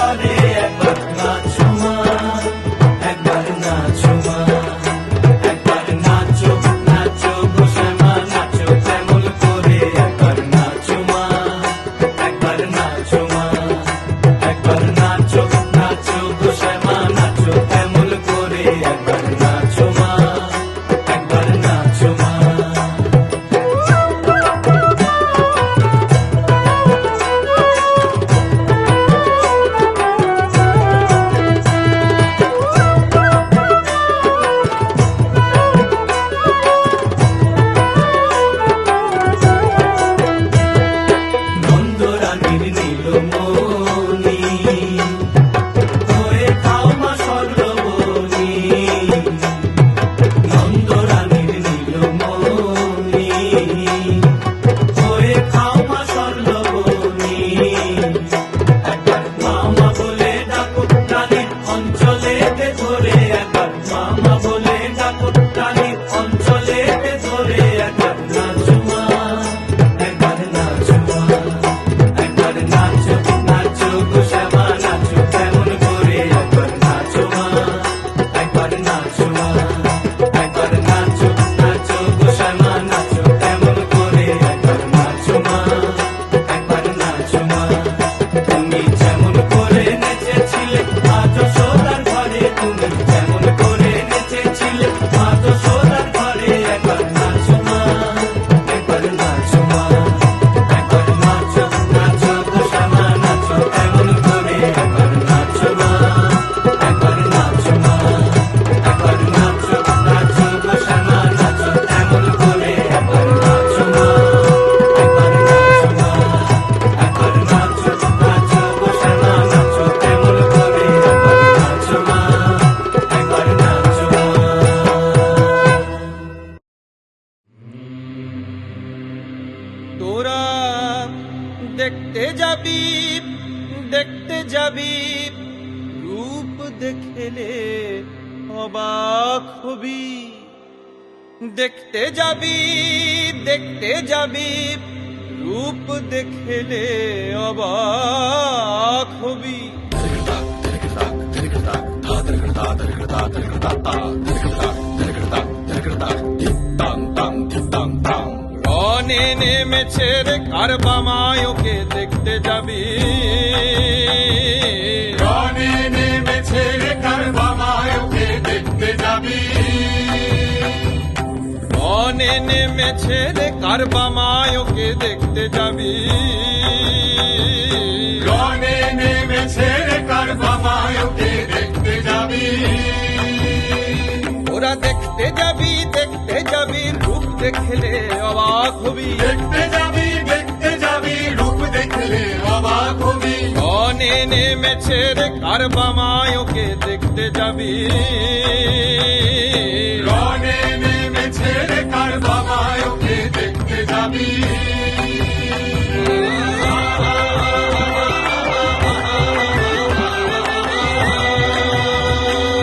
করে একবার নাচো মা, একবার নাচো মা, একবার নাচো নাচো গো শ্যামা নাচো তেমন করে একবার নাচো মা, একবার নাচো মা, একবার নাচো নাচো গো শ্যামা নাচো তেমন করে একবার নাচো মা, একবার নাচো মা। নন্দরানীর নীলমণি হয়ে খাও মা স্বর্ণবনী, নন্দরানীর নীলমণি হয়ে খাও মা স্বর্ণবনী। একবার মামা বলে ডাকো রানীর অঞ্চলেতে ধরে, একবার মামা বলে ডাকো রানীর অঞ্চলেতে ধরে একবার নাচো মা, একবার নাচো মা, একবার নাচো নাচো গো শ্যামা নাচো তেমন করে একবার নাচো মা, একবার নাচো মা, একবার নাচো নাচো গো শ্যামা নাচো তেমন করে একবার নাচো মা, একবার নাচো মা। তুমি যেমন করে নেচেছিলে মা যশোদার ঘরে, তুমি যেমন করে নেচেছিলে মা যশোদার ঘরে একবার নাচো মা, একবার নাচো মা, একবার নাচো নাচো গো শ্যামা নাচো তেমন করে একবার নাচো মা, একবার নাচো মা, একবার নাচো নাচো গো শ্যামা নাচো তেমন করে একবার নাচো মা, একবার নাচো মা, একবার নাচো নাচো গো শ্যামা নাচো তেমন করে একবার নাচো মা, একবার নাচো মা। তোরা দেখতে যাবি, দেখতে যাবি, রূপ দেখলে অবাক হবি। দেখতে যাবি, দেখতে যাবি, রূপ দেখলে অবাক হবি। রনে নেমেছে রে কারবামায় ওকে দেখতে যাবি। রনে নেমেছে রে কারবামায় ওকে দেখতে যাবি। রনে নেমেছে রে কারবামায় ওকে দেখতে যাবি। রনে নেমেছে রে কারবামায় ওকে দেখতে যাবি। ওরা দেখতে যাবি, দেখতে যাবি, রূপ দেখলে অবাক হবি। দেখতে যাবি, দেখতে যাবি, রূপ দেখলে অবাক হবি। রনে নেমেছে রে কারবামায় ওকে দেখতে যাবি। রনে নেমেছে রে কারবামায় ওকে দেখতে যাবি।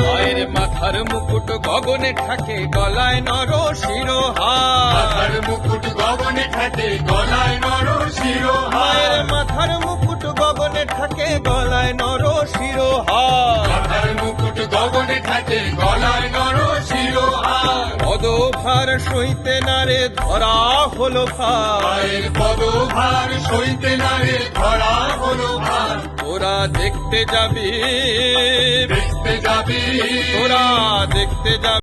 মায়ের মাথার মুকুট গগনে থাকে, গলায় নর শিরোহার। মাথার মুকুট গগনে থাকে, গলায় নর শিরোহার। মায়ের মাথার মুকুট গগনে থাকে, গলায় নর শিরোহার। মাথার মুকুট গগনে থাকে, গলায় নর শিরোহার। পদভার সইতে নারে ধরা হলো ভার। পায়ের পদভার সইতে না রে ধরা হলো ভার। তোরা দেখতে যাবি, দেখতে যাবি, তোরা দেখতে যাবি।